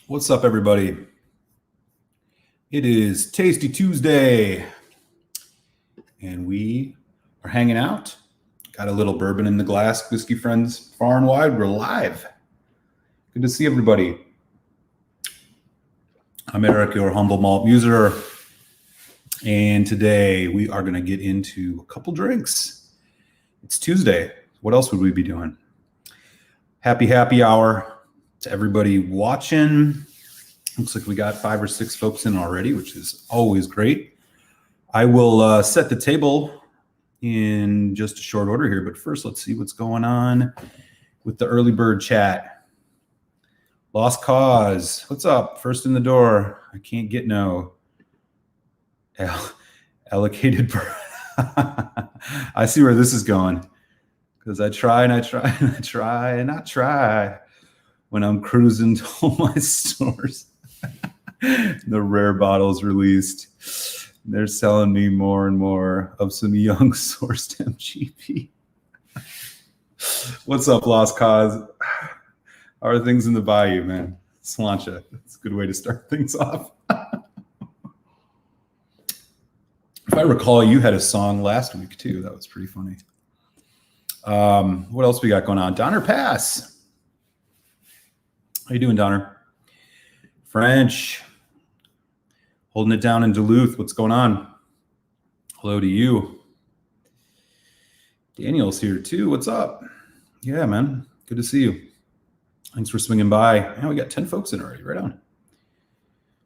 What's up, everybody? It is Tasty Tuesday, and we are hanging out. Got a little bourbon in the glass, whiskey friends far and wide. We're live. Good to see everybody. I'm Eric, your humble malt muser, and today we are going to get into a couple drinks. It's Tuesday. What else would we be doing? Happy hour to everybody watching. Looks like we got 5 or 6 folks in already, which is always great. I will set the table in just a short order here, but first let's see what's going on with the early bird chat. Lost Cause, what's up? First in the door. I can't get no allocated bird. I see where this is going, because I try and I try and I try and I try when I'm cruising to all my stores. The rare bottles released. They're selling me more and more of some young sourced MGP. What's up, Lost Cause? How are things in the bayou, man? Slancha. That's a good way to start things off. If I recall, you had a song last week too. That was pretty funny. What else we got going on? Donner Pass. How you doing, Donner? French. Holding it down in Duluth. What's going on? Hello to you. Daniel's here too. What's up? Yeah, man. Good to see you. Thanks for swinging by. Yeah, we got 10 folks in already. Right on.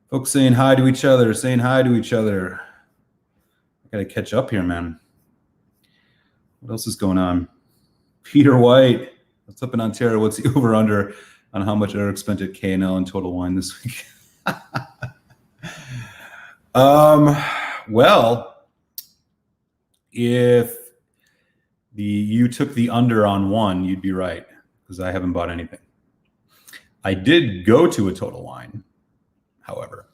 Folks saying hi to each other, I got to catch up here, man. What else is going on? Peter White. What's up in Ontario? What's the over-under on how much Eric spent at K&L and Total Wine this week? Well, if you took the under on one, you'd be right, because I haven't bought anything. I did go to a Total Wine, however,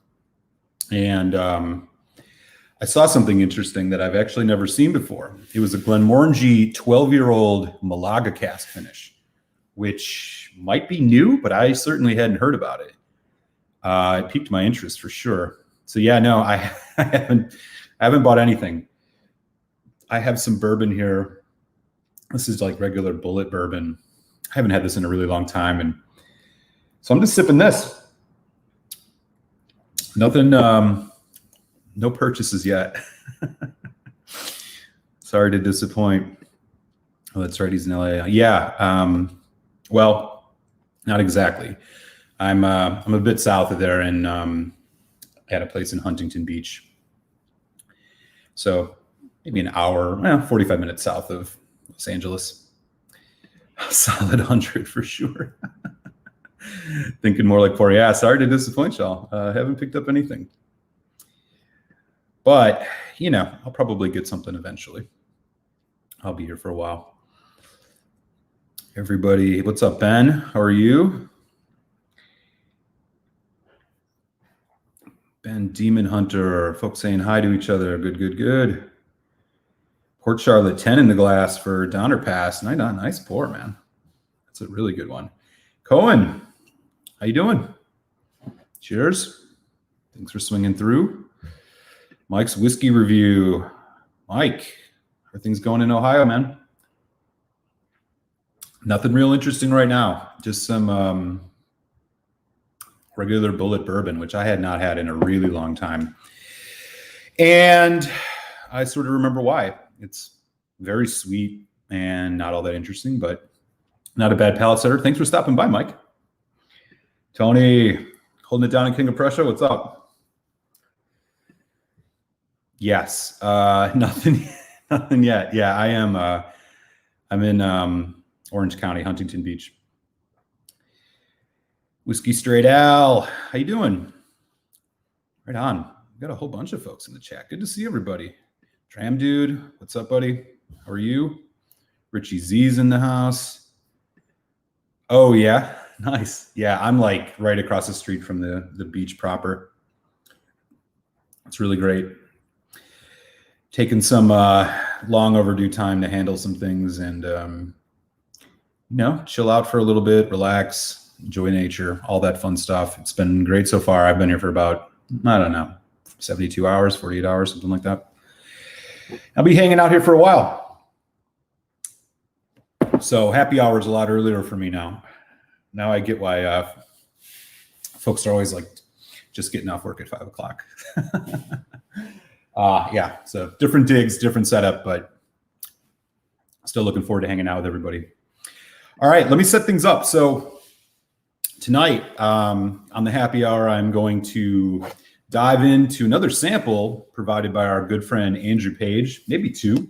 and I saw something interesting that I've actually never seen before. It was a Glenmorangie 12-year-old Malaga cask finish, which might be new, but I certainly hadn't heard about it. It piqued my interest for sure. So yeah, no, I haven't bought anything. I have some bourbon here. This is like regular bullet bourbon. I haven't had this in a really long time, and so I'm just sipping this. Nothing, no purchases yet. Sorry to disappoint. Oh, that's right, he's in LA. Yeah, well, not exactly. I'm a bit south of there, and I had a place in Huntington Beach. So maybe an hour, 45 minutes south of Los Angeles. A solid 100 for sure. Thinking more like 4. Yeah, sorry to disappoint y'all. Haven't picked up anything. But, I'll probably get something eventually. I'll be here for a while. Everybody, what's up, Ben? How are you? Ben Demon Hunter, folks saying hi to each other. Good. Port Charlotte 10 in the glass for Donner Pass. Nice pour, man. That's a really good one. Cohen, how you doing? Cheers. Thanks for swinging through. Mike's whiskey review. Mike, how are things going in Ohio, man? Nothing real interesting right now. Just some regular bullet bourbon, which I had not had in a really long time. And I sort of remember why. It's very sweet and not all that interesting, but not a bad palate setter. Thanks for stopping by, Mike. Tony, holding it down in King of Prussia. What's up? Yes. Nothing yet. Yeah, I am. I'm in Orange County, Huntington Beach. Whiskey Straight Al, how you doing? Right on. We've got a whole bunch of folks in the chat. Good to see everybody. Dram Dude, what's up, buddy? How are you? Richie Z's in the house. Oh, yeah. Nice. Yeah, I'm like right across the street from the beach proper. It's really great. Taking some long overdue time to handle some things and, chill out for a little bit, relax. enjoy nature, all that fun stuff. It's been great so far. I've been here for about, I don't know, 72 hours, 48 hours, something like that. I'll be hanging out here for a while. So happy hour is a lot earlier for me now. Now I get why folks are always like just getting off work at 5 o'clock. Yeah, so different digs, different setup, but still looking forward to hanging out with everybody. All right, let me set things up. So tonight on the happy hour, I'm going to dive into another sample provided by our good friend Andrew Page, maybe two.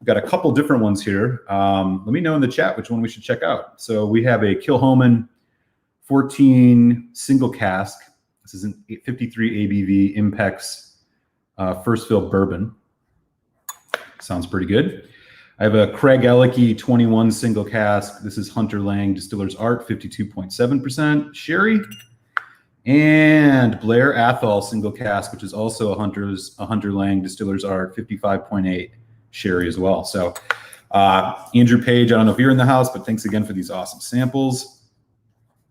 We've got a couple different ones here. Let me know in the chat which one we should check out. So we have a Kilchoman 14 single cask. This is an 53 ABV Impex first fill bourbon. Sounds pretty good. I have a Craig Ellicky 21 single cask. This is Hunter Lang Distiller's Art, 52.7% sherry. And Blair Athol single cask, which is also a Hunter Lang Distiller's Art, 55.8 sherry as well. So Andrew Page, I don't know if you're in the house, but thanks again for these awesome samples.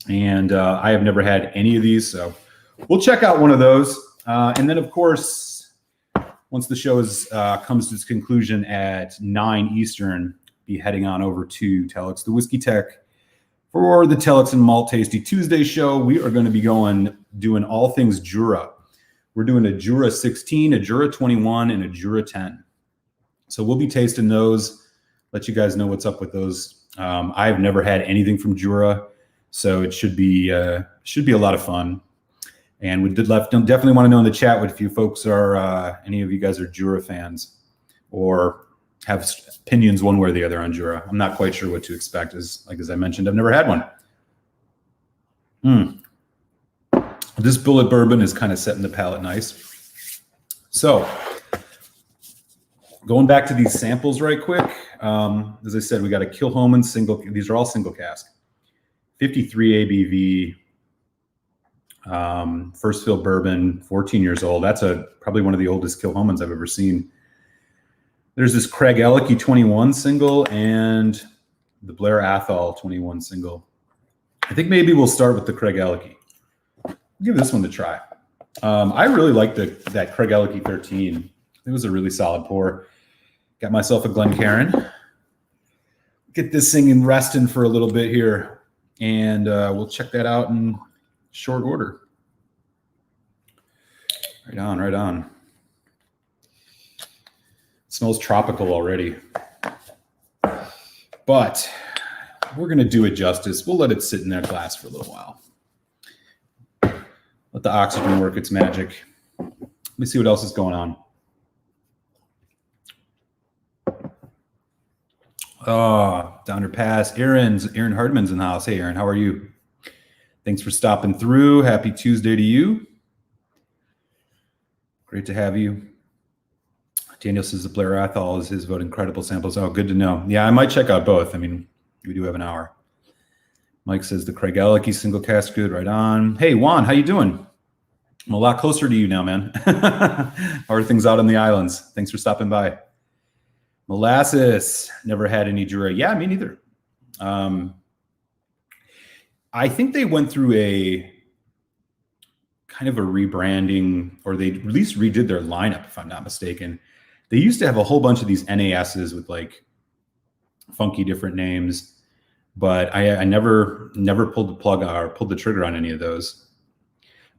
And I have never had any of these, so we'll check out one of those. And then, of course, once the show comes to its conclusion at 9 Eastern, be heading on over to Telex, the Whiskey Tech, for the Telex and Malt Tasty Tuesday show. We are going to be doing all things Jura. We're doing a Jura 16, a Jura 21, and a Jura 10. So we'll be tasting those, let you guys know what's up with those. I've never had anything from Jura, so it should be a lot of fun. And we definitely want to know in the chat what if you folks are, any of you guys are Jura fans or have opinions one way or the other on Jura. I'm not quite sure what to expect. As I mentioned, I've never had one. This bullet bourbon is kind of setting the palate nice. So going back to these samples right quick. As I said, we got a Kilchoman single. These are all single cask. 53 ABV. First fill bourbon, 14 years old. That's probably one of the oldest Kilchomans I've ever seen. There's this Craig Ellicky 21 single and the Blair Athol 21 single. I think maybe we'll start with the Craig Ellicky. Give this one a try. I really like that Craig Ellicky 13. It was a really solid pour. Got myself a Glencairn. Get this thing in resting for a little bit here, and we'll check that out in short order. Right on, right on. It smells tropical already. But we're going to do it justice. We'll let it sit in that glass for a little while. Let the oxygen work its magic. Let me see what else is going on. Downer Pass. Aaron Hardman's in the house. Hey, Aaron, how are you? Thanks for stopping through. Happy Tuesday to you. Great to have you. Daniel says the Blair Athol is his vote. Incredible samples. Oh, good to know. Yeah, I might check out both. I mean, we do have an hour. Mike says the Craig Ellicky single cask good. Right on. Hey, Juan, how you doing? I'm a lot closer to you now, man. How are things out on the islands? Thanks for stopping by. Molasses. Never had any Jura. Yeah, me neither. I think they went through a kind of a rebranding, or they at least redid their lineup, if I'm not mistaken. They used to have a whole bunch of these NASs with like funky different names, but I never pulled the plug or pulled the trigger on any of those.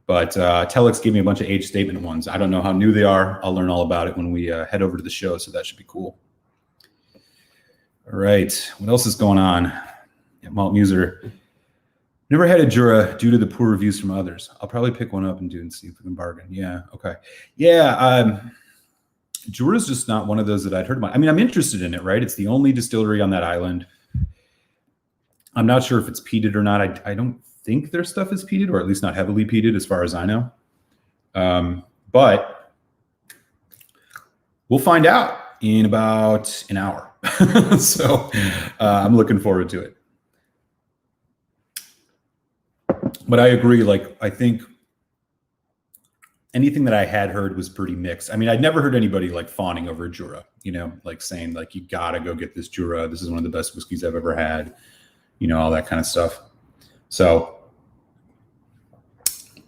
But Telex gave me a bunch of age statement ones. I don't know how new they are. I'll learn all about it when we head over to the show, so that should be cool. All right, what else is going on? Yeah, Malt Muser. Never had a Jura due to the poor reviews from others. I'll probably pick one up and see if we can bargain. Yeah, okay. Yeah, Jura's just not one of those that I'd heard about. I mean, I'm interested in it, right? It's the only distillery on that island. I'm not sure if it's peated or not. I don't think their stuff is peated, or at least not heavily peated as far as I know. But we'll find out in about an hour. So I'm looking forward to it. But I agree. Like, I think anything that I had heard was pretty mixed. I mean, I'd never heard anybody like fawning over Jura, you know, like saying like, you got to go get this Jura. This is one of the best whiskeys I've ever had, you know, all that kind of stuff. So,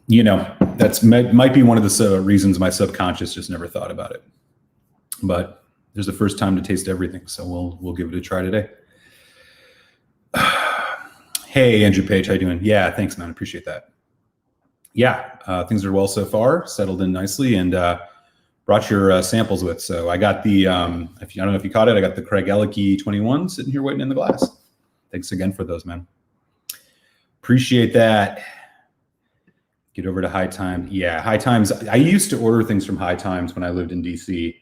you know, that's might be one of the reasons my subconscious just never thought about it. But there's the first time to taste everything, so we'll give it a try today. Hey, Andrew Page, how you doing? Yeah, thanks, man. Appreciate that. Yeah, things are well so far, settled in nicely, and brought your samples with. So I got the, I don't know if you caught it, I got the Craig Ellicky 21 sitting here waiting in the glass. Thanks again for those, man. Appreciate that. Get over to High Times. Yeah, High Times. I used to order things from High Times when I lived in DC.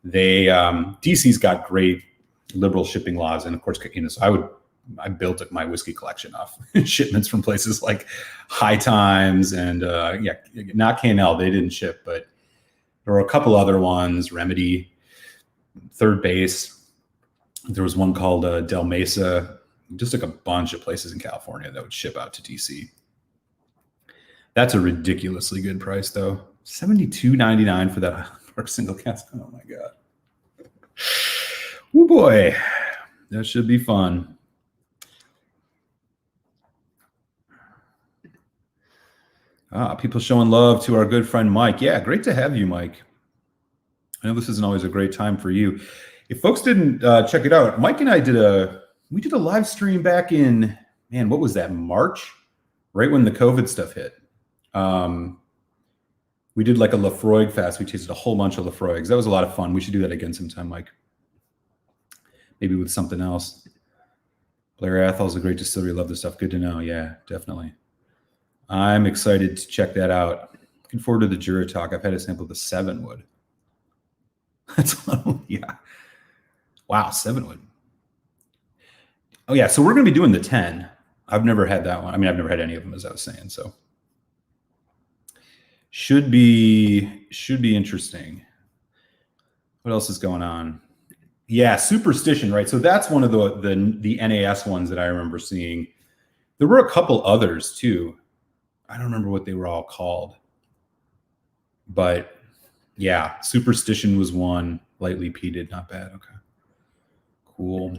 DC's got great liberal shipping laws, and of course, you know, so I built my whiskey collection off shipments from places like High Times and not K&L. They didn't ship, but there were a couple other ones. Remedy, Third Base. There was one called Del Mesa. Just like a bunch of places in California that would ship out to DC. That's a ridiculously good price, though. $72.99 for that single cask. Oh my god. Oh boy, that should be fun. People showing love to our good friend Mike. Yeah, great to have you, Mike. I know this isn't always a great time for you. If folks didn't check it out, Mike and I did a live stream back in, man, what was that, March? Right when the COVID stuff hit. We did like a Lafroig fast. We tasted a whole bunch of Lafroigs. That was a lot of fun. We should do that again sometime, Mike. Maybe with something else. Blair Athol's a great distillery. Love this stuff. Good to know. Yeah, definitely. I'm excited to check that out. Looking forward to the Jura talk. I've had a sample of the 7-wood. That's yeah. Wow, 7-wood. Oh yeah, so we're going to be doing the 10. I've never had that one. I mean, I've never had any of them, as I was saying. So should be interesting. What else is going on? Yeah, Superstition, right? So that's one of the NAS ones that I remember seeing. There were a couple others too. I don't remember what they were all called. But yeah, Superstition was one. Lightly peated, not bad. Okay. Cool.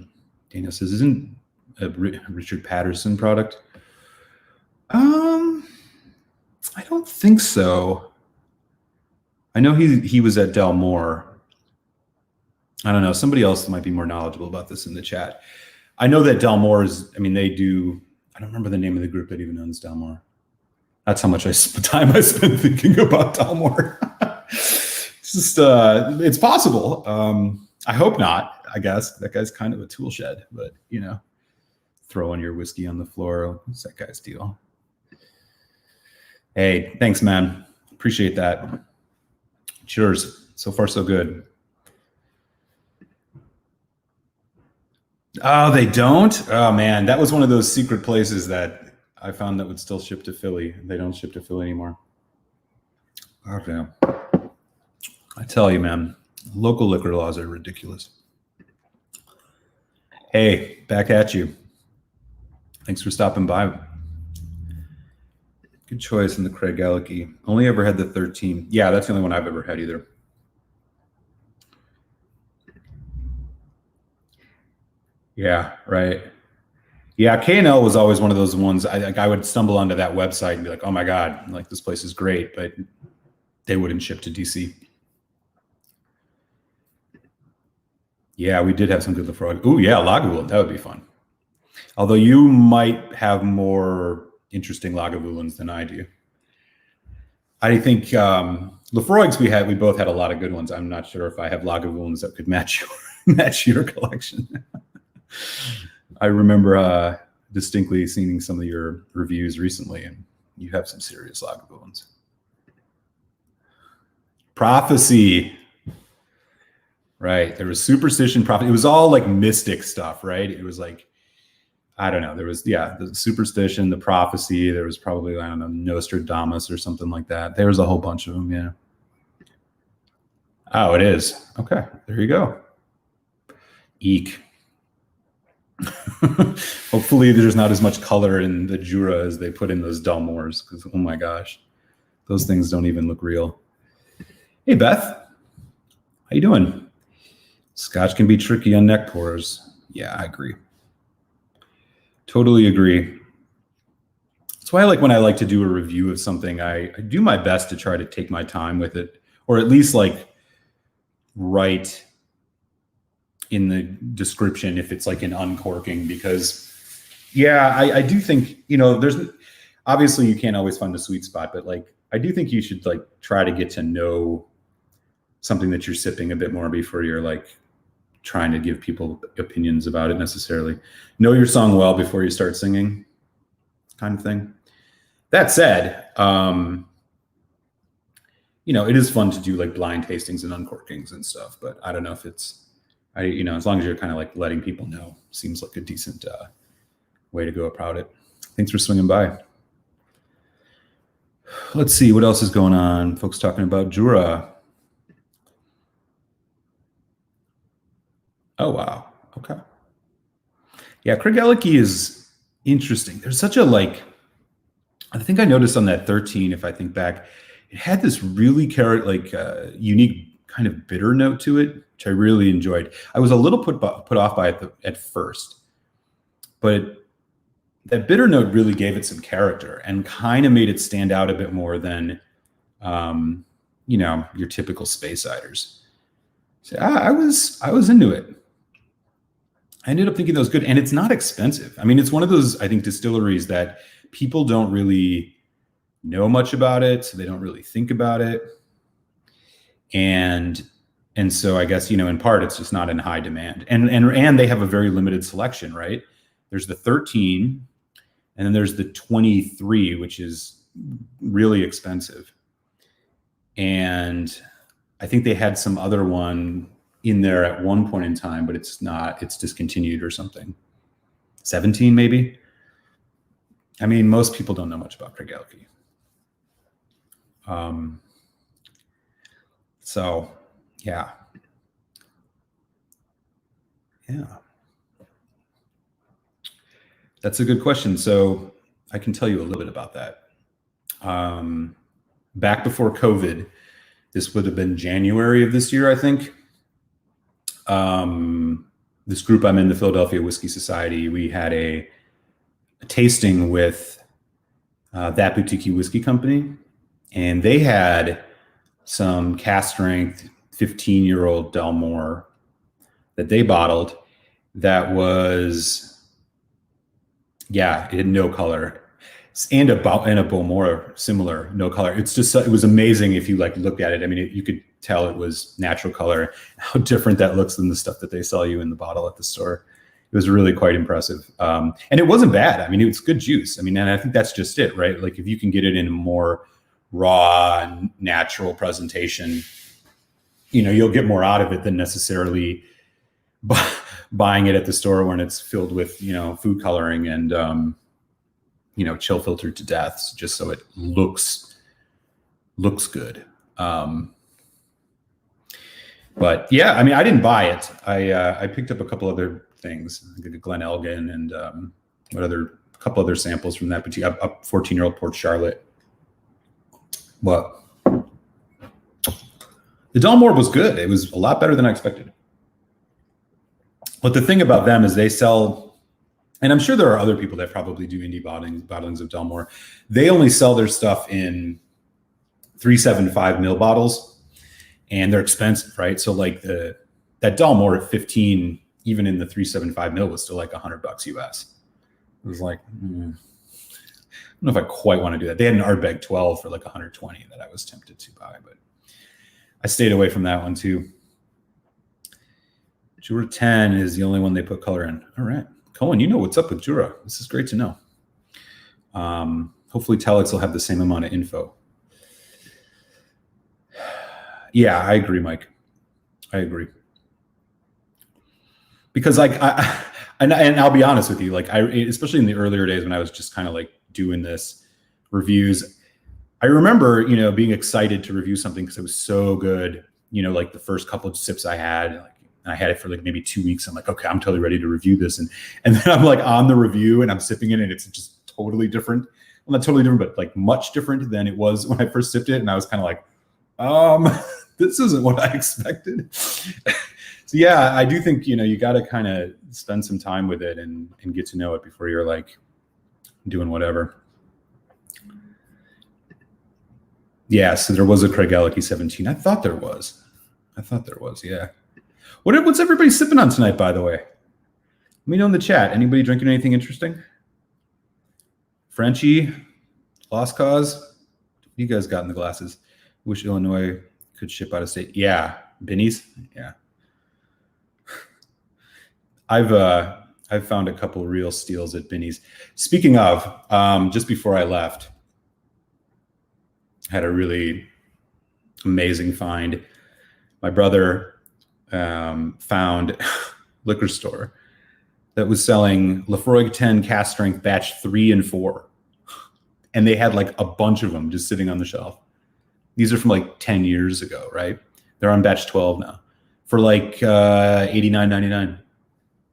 Dana says, isn't a Richard Patterson product? I don't think so. I know he was at Del More. I don't know. Somebody else might be more knowledgeable about this in the chat. I know that Del More is, I mean, they do, I don't remember the name of the group that even owns Del More. That's how much time I spent thinking about Del More. It's just, it's possible. I hope not, I guess. That guy's kind of a tool shed, but, you know, throwing your whiskey on the floor. What's that guy's deal? Hey, thanks, man. Appreciate that. Cheers. So far, so good. Oh, they don't? Oh, man. That was one of those secret places that I found that would still ship to Philly. They don't ship to Philly anymore. Okay. I tell you, man, local liquor laws are ridiculous. Hey, back at you. Thanks for stopping by. Good choice in the Craig Ellicky. Only ever had the 13. Yeah, that's the only one I've ever had either. Yeah, right. Yeah, K&L was always one of those ones. I would stumble onto that website and be like, oh my God, like this place is great, but they wouldn't ship to DC. Yeah, we did have some good Lafroig. Oh yeah, Lagavulin, that would be fun. Although you might have more interesting Lagavulins than I do. I think Lafroigs we both had a lot of good ones. I'm not sure if I have Lagavulins that could match your collection. I remember distinctly seeing some of your reviews recently, and you have some serious Lagavulins. Prophecy. Right. There was Superstition, Prophecy. It was all like mystic stuff, right? It was like, I don't know. There was, yeah, the Superstition, the Prophecy. There was probably, I don't know, Nostradamus or something like that. There was a whole bunch of them, yeah. Oh, it is. Okay. There you go. Eek. Hopefully there's not as much color in the Jura as they put in those Del Mores, because, oh my gosh, those things don't even look real. Hey, Beth. How you doing? Scotch can be tricky on neck pours. Yeah, I agree. Totally agree. That's why when I like to do a review of something, I do my best to try to take my time with it, or at least write in the description if it's an uncorking, because I do think, there's obviously you can't always find the sweet spot, but I do think you should try to get to know something that you're sipping a bit more before you're trying to give people opinions about it necessarily. Know your song well before you start singing, kind of thing. That said, it is fun to do blind tastings and uncorkings and stuff, but I don't know if it's, as long as you're kind of letting people know, seems like a decent way to go about it. Thanks for swinging by. Let's see what else is going on. Folks talking about Jura. Oh, wow. Okay. Yeah, Craigellachie is interesting. There's such a I think I noticed on that 13, if I think back, it had this really unique kind of bitter note to it, which I really enjoyed. I was a little put off by it at first, but that bitter note really gave it some character and kind of made it stand out a bit more than, your typical space ciders. So I was into it. I ended up thinking that was good, and it's not expensive. I mean, it's one of those, I think, distilleries that people don't really know much about it, so they don't really think about it. And so I guess, in part it's just not in high demand. And they have a very limited selection, right? There's the 13, and then there's the 23, which is really expensive. And I think they had some other one in there at one point in time, but it's discontinued or something. 17 maybe. I mean, most people don't know much about Craigellachie. So yeah. That's a good question. So I can tell you a little bit about that. Back before COVID, this would have been January of this year, I think. This group I'm in, the Philadelphia Whisky Society, we had a tasting with That Boutique Whiskey Company, and they had some cast strength 15-year-old Dalmore that they bottled that was, it had no color, and a Bowmore similar, no color. It's just, it was amazing if you looked at it. I mean, you could tell it was natural color, how different that looks than the stuff that they sell you in the bottle at the store. It was really quite impressive. And it wasn't bad. I mean, it was good juice. I mean, and I think that's just it, right? If you can get it in a more raw and natural presentation, you'll get more out of it than necessarily buying it at the store when it's filled with, food coloring and, chill filtered to death, just so it looks good. But yeah, I mean, I didn't buy it. I picked up a couple other things, like a Glen Elgin and a couple other samples from that boutique, a 14-year-old Port Charlotte. But the Dalmore was good. It was a lot better than I expected. But the thing about them is they sell, and I'm sure there are other people that probably do indie bottlings of Dalmore. They only sell their stuff in 375 ml bottles, and they're expensive, right? So that Dalmore at 15, even in the 375 ml, was still $100 US. It was I don't know if I quite want to do that. They had an Ardbeg 12 for 120 that I was tempted to buy, but I stayed away from that one too. Jura 10 is the only one they put color in. All right. Cohen, you know what's up with Jura. This is great to know. Hopefully Telex will have the same amount of info. Yeah, I agree, Mike. I agree. Because and I'll be honest with you, especially in the earlier days when I was just kind of doing this reviews, I remember, being excited to review something because it was so good. The first couple of sips I had, I had it for maybe 2 weeks. I'm like, okay, I'm totally ready to review this. And then I'm on the review and I'm sipping it and it's just totally different. Well, not totally different, but much different than it was when I first sipped it. And I was kind of this isn't what I expected. So yeah, I do think, you got to kind of spend some time with it and get to know it before you're doing whatever. Yeah, so there was a Craigellachie 17. I thought there was. Yeah. What's everybody sipping on tonight, by the way? Let me know in the chat. Anybody drinking anything interesting? Frenchie, Lost Cause. What you guys got in the glasses? Wish Illinois could ship out of state. Yeah, Binny's. Yeah. I've found a couple real steals at Binny's. Speaking of, just before I left, I had a really amazing find. My brother found a liquor store that was selling Lafroig 10 cast strength batch 3 and 4. And they had like a bunch of them just sitting on the shelf. These are from like 10 years ago, right? They're on batch 12 now for like $89.99.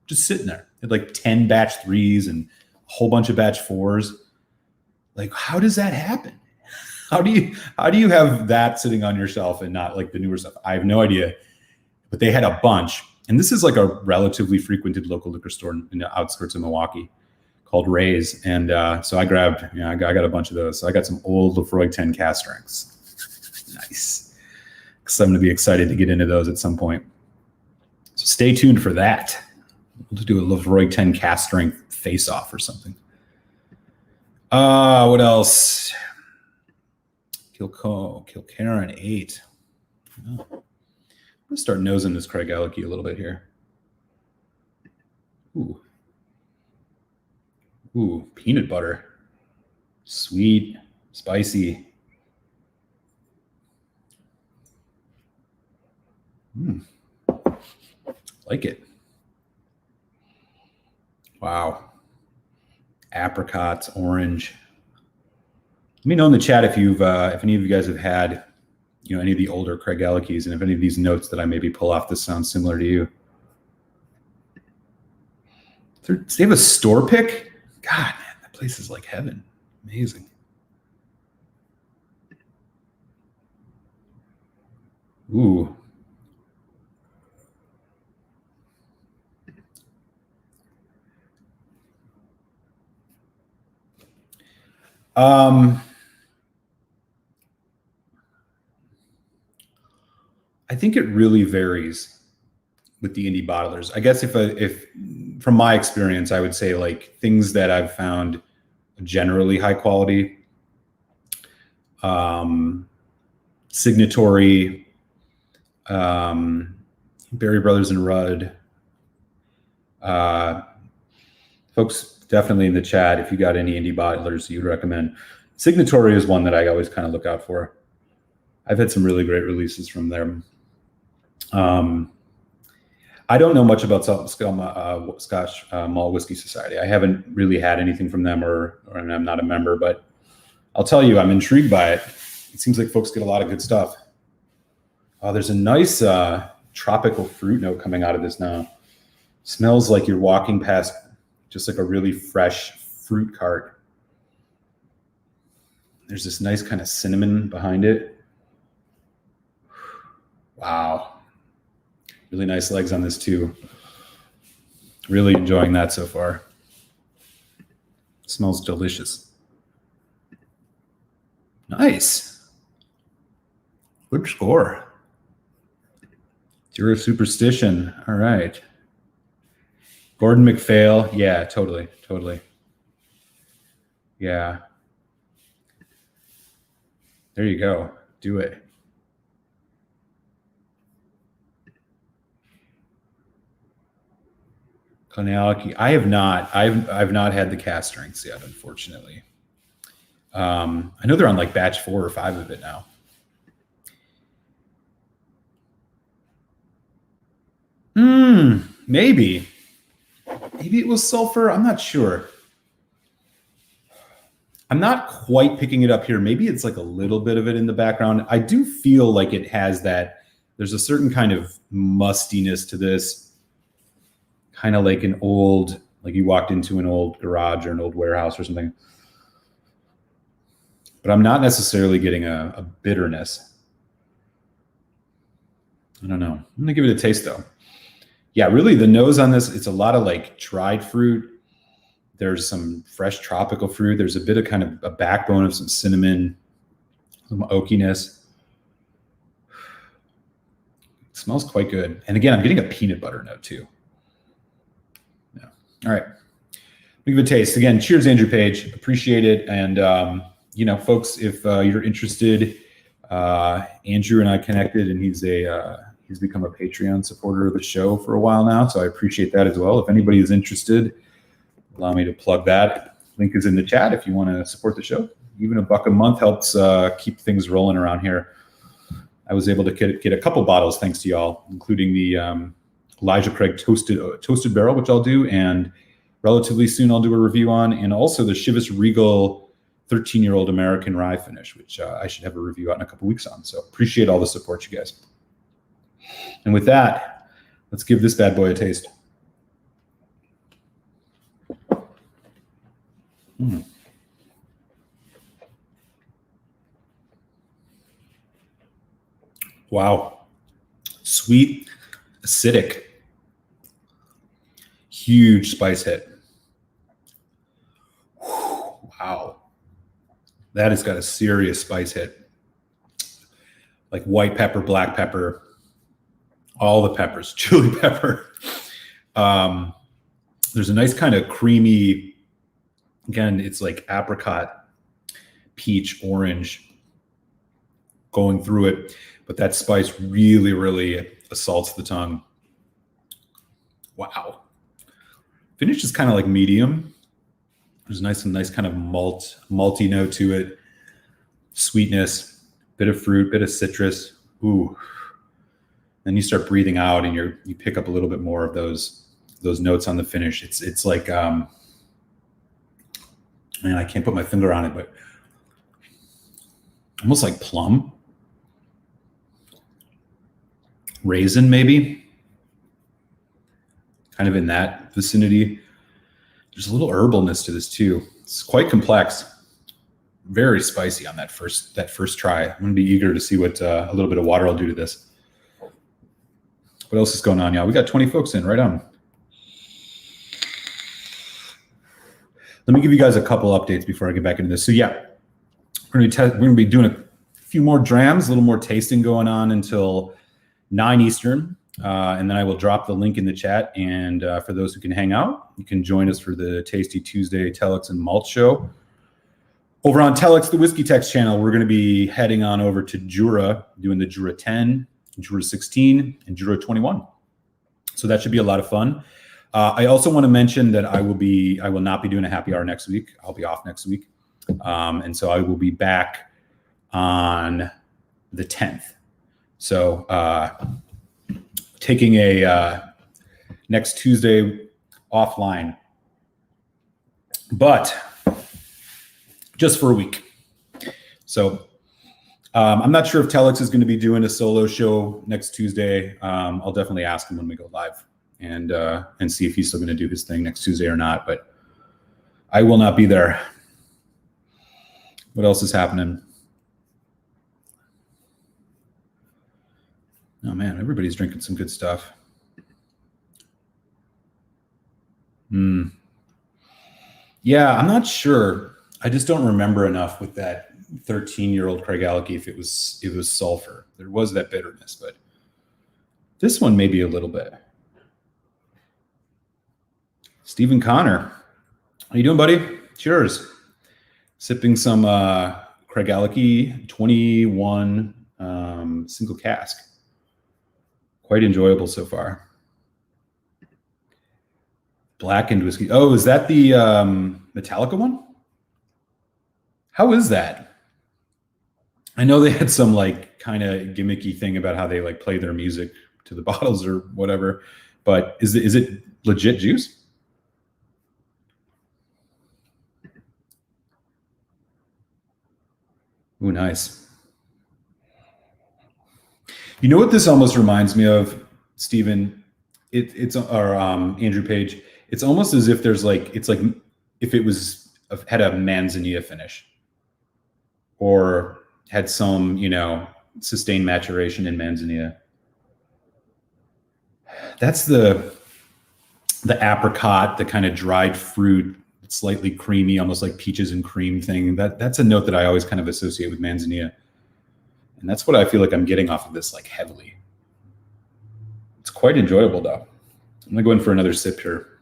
Just sitting there. They had like 10 batch 3s and a whole bunch of batch 4s. Like, how does that happen? How do you have that sitting on your shelf and not like the newer stuff? I have no idea. But they had a bunch. And this is like a relatively frequented local liquor store in the outskirts of Milwaukee called Ray's. And so I grabbed, I got a bunch of those. So I got some old Lafroig 10 cast strengths. Nice. Because I'm going to be excited to get into those at some point. So stay tuned for that. We'll just do a Lafroig 10 cast strength face off or something. What else? Kilkerran 8. Oh. I'm going to start nosing this Craigellachie a little bit here. Ooh, peanut butter. Sweet, spicy. Like it. Wow. Apricots, orange. Let me know in the chat if any of you guys have had, any of the older Craigellachie's, and if any of these notes that I maybe pull off this sound similar to you. Do they have a store pick? God, man, that place is like heaven. Amazing. Ooh. I think it really varies with the indie bottlers. I guess if from my experience, I would say like things that I've found generally high quality, Signatory, Berry Brothers and Rudd. Folks, definitely in the chat, if you got any indie bottlers you'd recommend. Signatory is one that I always kind of look out for. I've had some really great releases from them. I don't know much about Scotch Malt Whisky Society. I haven't really had anything from them, or I'm not a member, but I'll tell you, I'm intrigued by it. It seems like folks get a lot of good stuff. There's a nice tropical fruit note coming out of this now. Smells like you're walking past just like a really fresh fruit cart. There's this nice kind of cinnamon behind it. Wow. Really nice legs on this too. Really enjoying that so far. Smells delicious. Nice. Good score. Zero Superstition. All right. Gordon MacPhail. Yeah, totally. Yeah. There you go. Do it. Clonality. I've not had the cast strengths yet, unfortunately. I know they're on like batch 4 or 5 of it now. Maybe it was sulfur. I'm not sure. I'm not quite picking it up here. Maybe it's like a little bit of it in the background. I do feel like it has that. There's a certain kind of mustiness to this. Kind of like an old, like you walked into an old garage or an old warehouse or something. But I'm not necessarily getting a bitterness. I don't know. I'm going to give it a taste though. Yeah, really the nose on this, it's a lot of like dried fruit. There's some fresh tropical fruit. There's a bit of kind of a backbone of some cinnamon, some oakiness. It smells quite good. And again, I'm getting a peanut butter note too. Yeah. All right. Give it a taste. Again, cheers, Andrew Page. Appreciate it. And, you know, folks, if you're interested, Andrew and I connected, and he's become a Patreon supporter of the show for a while now. So I appreciate that as well. If anybody is interested, allow me to plug that. Link is in the chat if you want to support the show. Even $1 a month helps keep things rolling around here. I was able to get a couple bottles thanks to y'all, including the Elijah Craig toasted barrel, which I'll do, and relatively soon I'll do a review on, and also the Chivas Regal 13-year-old American rye finish, which I should have a review out in a couple weeks on. So appreciate all the support, you guys. And with that, let's give this bad boy a taste. Wow. Sweet, acidic, huge spice hit. Wow. That has got a serious spice hit. Like white pepper, black pepper, all the peppers, chili pepper. There's a nice kind of creamy, again, it's like apricot, peach, orange going through it, but that spice really, really assaults the tongue. Wow. Finish is kind of like medium. There's a nice kind of malty note to it. Sweetness, bit of fruit, bit of citrus. Ooh. Then you start breathing out, and you pick up a little bit more of those notes on the finish. It's like man, I can't put my finger on it, but almost like plum, raisin, maybe, kind of in that vicinity. There's a little herbalness to this too. It's quite complex, very spicy on that first try. I'm gonna be eager to see what a little bit of water will do to this. What else is going on, y'all? We got 20 folks in, right on. Let me give you guys a couple updates before I get back into this. So yeah, we're gonna be doing a few more drams, a little more tasting going on until 9 Eastern. And then I will drop the link in the chat. And for those who can hang out, you can join us for the Tasty Tuesday Telex and Malt Show. Over on Telex, the Whiskey Text channel, we're going to be heading on over to Jura, doing the Jura 10, Jura 16, and Jura 21. So that should be a lot of fun. I also want to mention that I will not be doing a happy hour next week. I'll be off next week. And so I will be back on the 10th. So taking a next Tuesday offline, but just for a week. So I'm not sure if Telex is going to be doing a solo show next Tuesday. I'll definitely ask him when we go live and see if he's still going to do his thing next Tuesday or not, but I will not be there. What else is happening? Oh man, everybody's drinking some good stuff. Yeah, I'm not sure. I just don't remember enough with that 13-year-old Craig Alecky if it was sulfur. There was that bitterness, but this one maybe a little bit. Stephen Connor, how you doing, buddy? Cheers. Sipping some Craig Alecky 21 single cask. Quite enjoyable so far. Blackened whiskey. Oh, is that the Metallica one? How is that? I know they had some like kind of gimmicky thing about how they like play their music to the bottles or whatever, but is it legit juice? Ooh, nice. You know what this almost reminds me of, Stephen? It's Andrew Page. It's almost as if there's like, it's like if it had a manzanilla finish or had some, sustained maturation in manzanilla. That's the apricot, the kind of dried fruit, slightly creamy, almost like peaches and cream thing. That's a note that I always kind of associate with manzanilla. And that's what I feel like I'm getting off of this, like, heavily. It's quite enjoyable, though. I'm going to go in for another sip here.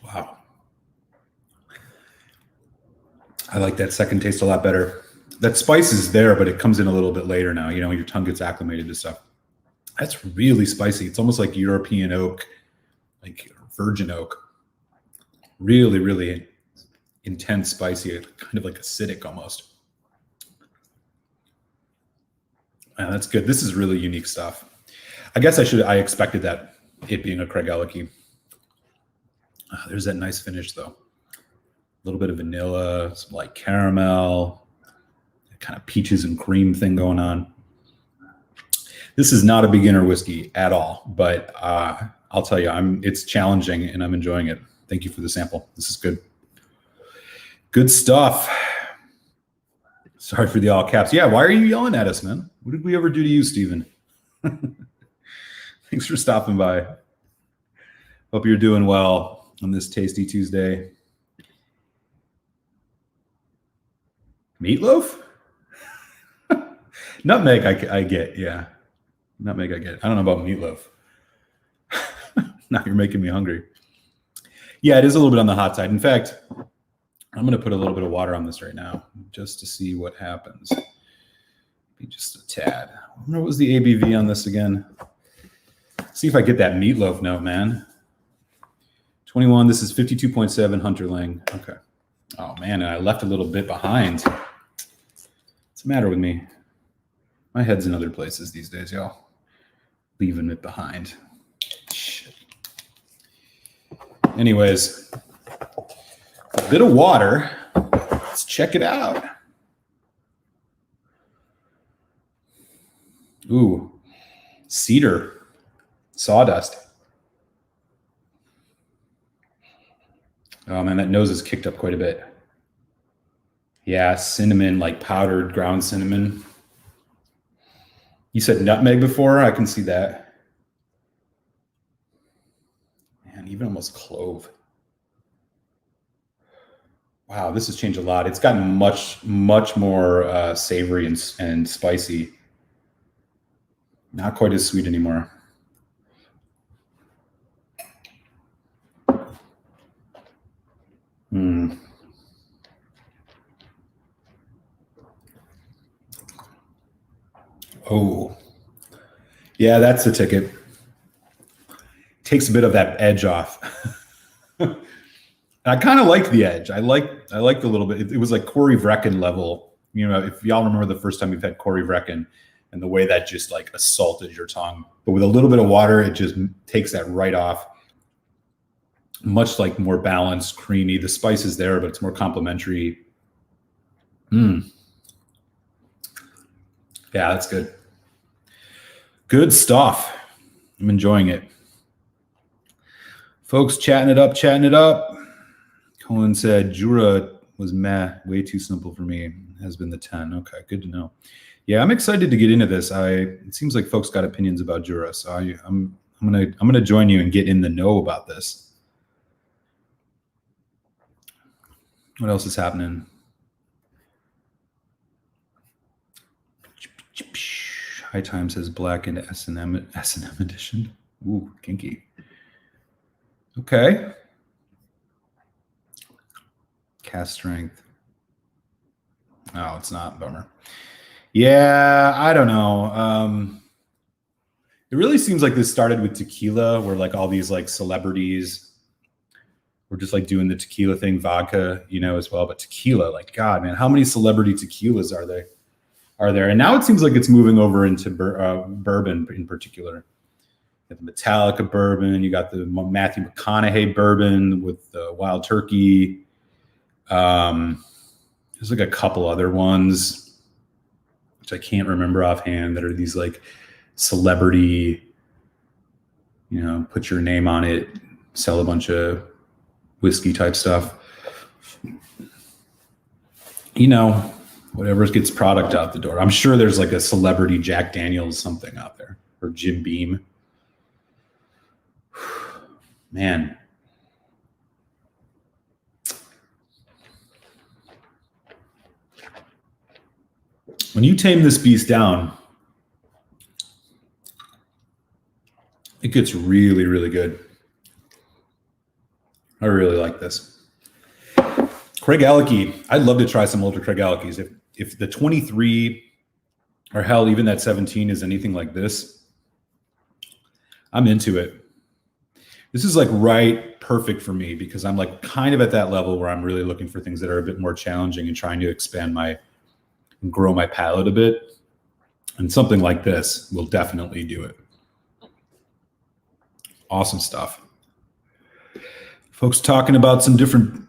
Wow. I like that second taste a lot better. That spice is there, but it comes in a little bit later now. You know, your tongue gets acclimated to stuff. That's really spicy. It's almost like European oak, like virgin oak. Really, really intense, spicy, kind of like acidic almost. Man, that's good. This is really unique stuff. I guess I expected that, it being a Craig Ellachie. There's that nice finish, though. A little bit of vanilla, some light caramel, kind of peaches and cream thing going on. This is not a beginner whiskey at all, but I'll tell you, it's challenging and I'm enjoying it. Thank you for the sample. This is good. Good stuff. Sorry for the all caps. Yeah, why are you yelling at us, man? What did we ever do to you, Steven? Thanks for stopping by. Hope you're doing well on this Tasty Tuesday. Meatloaf? Nutmeg, I get, yeah. Nutmeg, I get. I don't know about meatloaf. Now you're making me hungry. Yeah, it is a little bit on the hot side. In fact, I'm going to put a little bit of water on this right now just to see what happens. Be just a tad. I wonder what was the ABV on this again. See if I get that meatloaf note, man. 21. This is 52.7 Hunterling. Okay. Oh, man, and I left a little bit behind. What's the matter with me? My head's in other places these days, y'all. Leaving it behind. Shit. Anyways, a bit of water. Let's check it out. Ooh, cedar, sawdust. Oh man, that nose is kicked up quite a bit. Yeah, cinnamon, like powdered ground cinnamon. You said nutmeg before? I can see that. Man, even almost clove. Wow, this has changed a lot. It's gotten much more savory and spicy. Not quite as sweet anymore. Oh, yeah, that's the ticket. Takes a bit of that edge off. I kind of liked the edge. I liked a little bit. It was like Corey Vrecken level. You know, if y'all remember the first time we've had Corey Vrecken and the way that just like assaulted your tongue. But with a little bit of water, it just takes that right off. Much like more balanced, creamy. The spice is there, but it's more complimentary. Yeah, that's good. Good stuff. I'm enjoying it. Folks, chatting it up. Colin said, Jura was meh, way too simple for me. Has been the 10. Okay, good to know. Yeah, I'm excited to get into this. It seems like folks got opinions about Jura, so I'm gonna join you and get in the know about this. What else is happening? High Times has black and S&M edition. Ooh, kinky. Okay. Cast strength. Oh, it's not. Bummer. Yeah, I don't know. It really seems like this started with tequila, where like all these like celebrities were just like doing the tequila thing, vodka, you know, as well. But tequila, like, God, man, how many celebrity tequilas are there? And now it seems like it's moving over into bourbon in particular. You got the Metallica bourbon. You got the Matthew McConaughey bourbon with the Wild Turkey. There's like a couple other ones, which I can't remember offhand, that are these like celebrity, you know, put your name on it, sell a bunch of whiskey type stuff. You know, whatever gets product out the door. I'm sure there's like a celebrity Jack Daniels something out there, or Jim Beam. Man. When you tame this beast down, it gets really, really good. I really like this. Craig Alecky. I'd love to try some older Craig Aleckys. If the 23 or hell, even that 17 is anything like this, I'm into it. This is like right perfect for me because I'm like kind of at that level where I'm really looking for things that are a bit more challenging and trying to expand and grow my palate a bit. And something like this will definitely do it. Awesome stuff. Folks talking about some different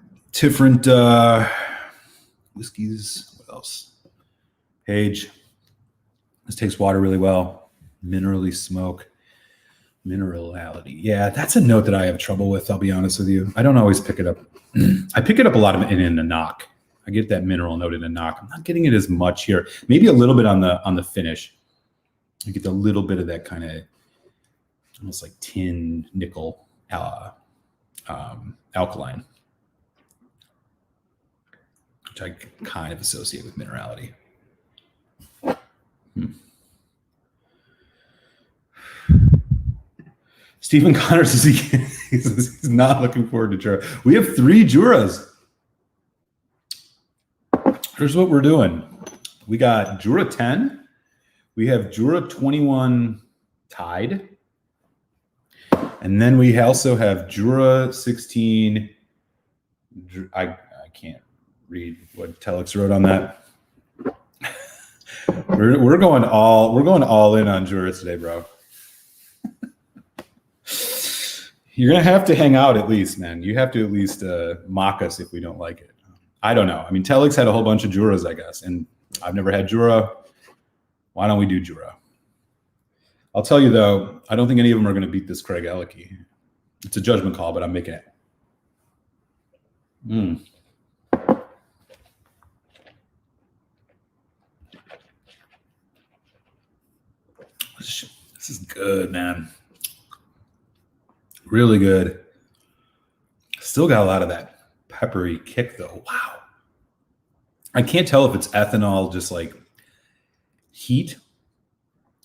whiskeys. What else? Page. This takes water really well. Minerally smoke. Minerality. Yeah, that's a note that I have trouble with, I'll be honest with you. I don't always pick it up. I pick it up a lot in a knock. I get that mineral note in a knock. I'm not getting it as much here. Maybe a little bit on the finish. I get a little bit of that kind of almost like tin nickel alkaline, which I kind of associate with minerality. Stephen Connors says he's not looking forward to Jura. We have 3 Juras. Here's what we're doing. We got Jura 10. We have Jura 21 tied. And then we also have Jura 16. I can't read what Telex wrote on that. We're going all in on Jura today, bro. You're going to have to hang out at least, man. You have to at least mock us if we don't like it. I don't know. I mean, Telex had a whole bunch of Juras, I guess, and I've never had Jura. Why don't we do Jura? I'll tell you, though, I don't think any of them are going to beat this Craig Alecky. It's a judgment call, but I'm making it. This is good, man. Really good. Still got a lot of that peppery kick, though. Wow. I can't tell if it's ethanol, just like heat.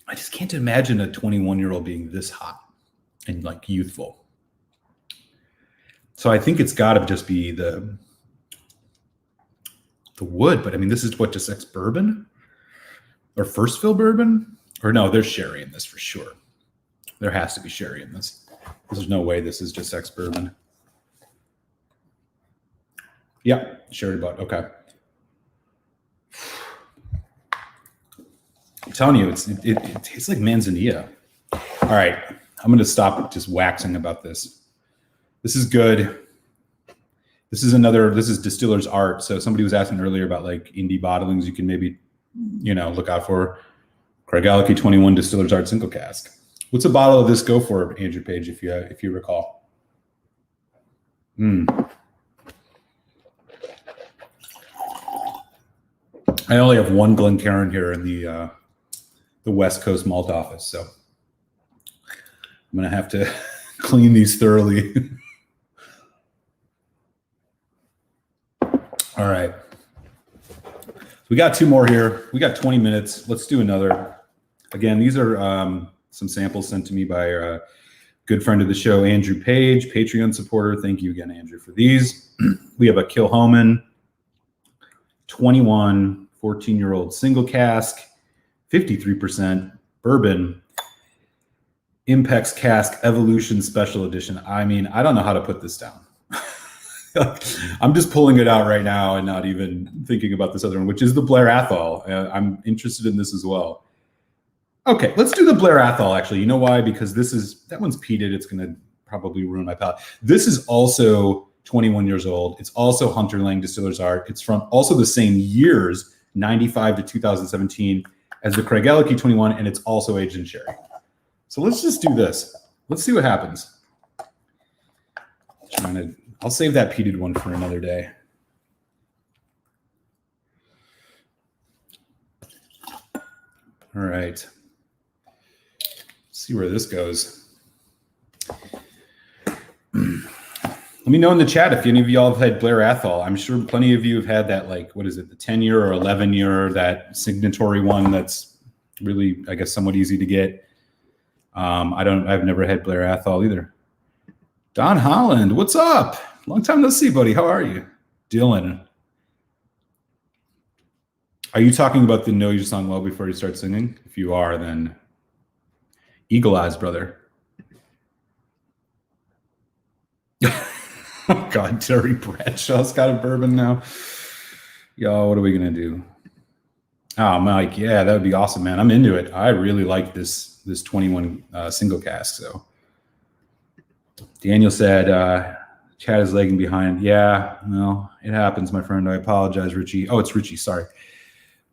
I just can't imagine a 21-year-old being this hot and like youthful. So I think it's got to just be the wood. But I mean, this is what, just ex-bourbon or first fill bourbon? Or no, there's sherry in this for sure. There has to be sherry in this. There's no way this is just ex-bourbon. Yeah, sherry butt. Okay. I'm telling you, it tastes like manzanilla. All right, I'm going to stop just waxing about this. This is good. This is distiller's art. So somebody was asking earlier about like indie bottlings you can maybe, look out for. Craig Alecky 21 distiller's art single cask. What's a bottle of this go for, Andrew Page, if you recall? I only have one Glencairn here in the West Coast malt office, so I'm gonna have to clean these thoroughly. All right, we got 2 more here. We got 20 minutes. Let's do another. Again, these are some samples sent to me by a good friend of the show, Andrew Page, Patreon supporter. Thank you again, Andrew, for these. We have a Kilhoman 21 14-year-old single cask, 53% bourbon, Impex cask Evolution Special Edition. I mean, I don't know how to put this down. I'm just pulling it out right now and not even thinking about this other one, which is the Blair Athol. I'm interested in this as well. Okay, let's do the Blair Athol, actually. You know why? Because that one's peated. It's going to probably ruin my palate. This is also 21 years old. It's also Hunter Lang Distiller's Art. It's from also the same years, 95 to 2017, as the Craig Alecky 21, and it's also aged in sherry. So let's just do this. Let's see what happens. I'll save that peated one for another day. All right. See where this goes. Let me know in the chat if any of y'all have had Blair Athol. I'm sure plenty of you have had that, like, what is it, the 10-year or 11-year, that signatory one that's really, I guess, somewhat easy to get. I've never had Blair Athol either. Don Holland, what's up? Long time no see, buddy. How are you? Dylan. Are you talking about the Know Your Song Well Before You Start Singing? If you are, then Eagle Eyes, brother. Oh, God, Terry Bradshaw's got a bourbon now. Yo, what are we going to do? Oh, Mike, yeah, that would be awesome, man. I'm into it. I really like this 21 single cask. So Daniel said, Chad is lagging behind. Yeah, no, it happens, my friend. I apologize, Richie. Oh, it's Richie, sorry.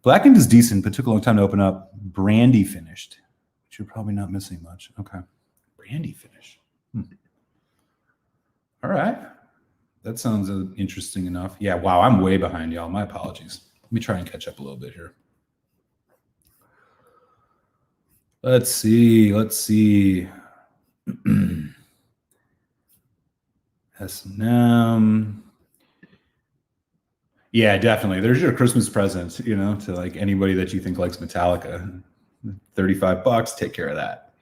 Blackened is decent, but took a long time to open up. Brandy finished, which you're probably not missing much. Okay. Brandy finish. All right. That sounds interesting enough. Yeah, wow, I'm way behind, y'all. My apologies. Let me try and catch up a little bit here. Let's see. S&M. Yeah, definitely. There's your Christmas present, to like anybody that you think likes Metallica. $35, take care of that.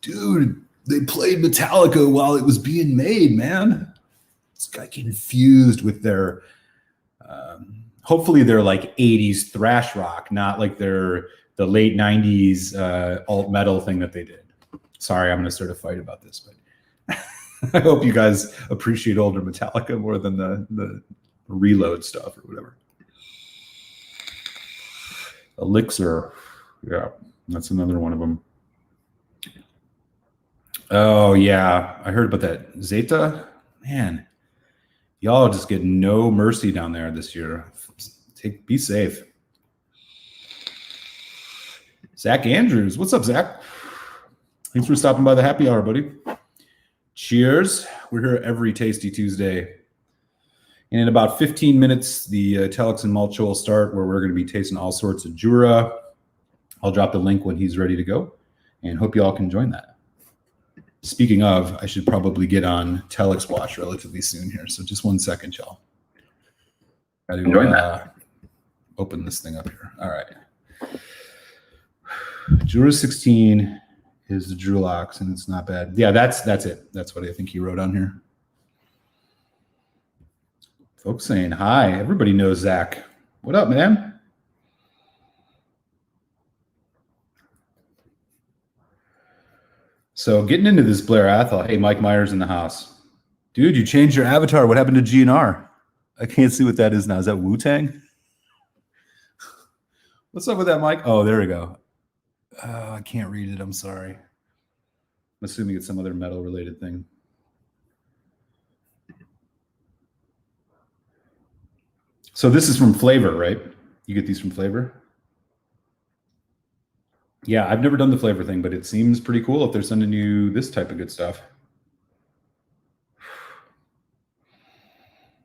Dude, they played Metallica while it was being made, man. It's got confused with their, hopefully they're like 80s thrash rock, not like the late 90s alt metal thing that they did. Sorry, I'm going to start a fight about this, but I hope you guys appreciate older Metallica more than the Reload stuff or whatever. Elixir. Yeah, that's another one of them. Oh, yeah. I heard about that. Zeta? Man, y'all just get no mercy down there this year. Be safe. Zach Andrews. What's up, Zach? Thanks for stopping by the happy hour, buddy. Cheers. We're here every Tasty Tuesday. And in about 15 minutes, the Telex Malt Show will start, where we're going to be tasting all sorts of Jura. I'll drop the link when he's ready to go, and hope you all can join that. Speaking of, I should probably get on Telex Watch relatively soon here. So just 1 second, y'all. Got to join that. Open this thing up here. All right. Jura 16 is the Drulux, and it's not bad. Yeah, that's it. That's what I think he wrote on here. Folks saying hi. Everybody knows Zach. What up, man? So getting into this Blair Athol. Hey, Mike Myers in the house. Dude, you changed your avatar. What happened to GNR? I can't see what that is now. Is that Wu-Tang? What's up with that, Mike? Oh, there we go. I can't read it. I'm sorry. I'm assuming it's some other metal-related thing. So this is from Flavor, right? You get these from Flavor? Yeah, I've never done the Flavor thing, but it seems pretty cool if they're sending you this type of good stuff.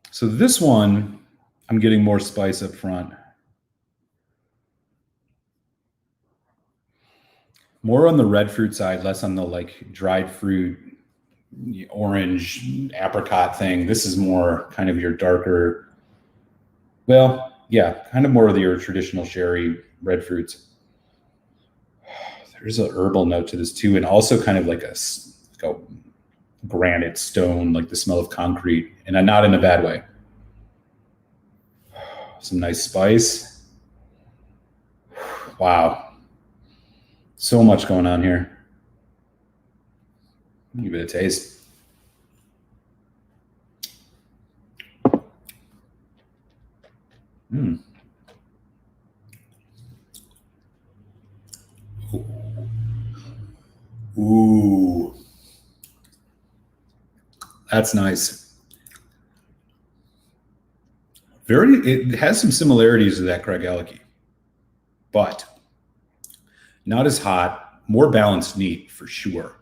So this one, I'm getting more spice up front. More on the red fruit side, less on the like dried fruit, orange, apricot thing. This is more kind of your darker, well, yeah, kind of more of your traditional sherry red fruits. There's an herbal note to this too, and also kind of like a granite stone, like the smell of concrete, and not in a bad way. Some nice spice. Wow. So much going on here. Give it a taste. Ooh. That's nice. It has some similarities to that Craig Ellachie, but not as hot, more balanced neat for sure.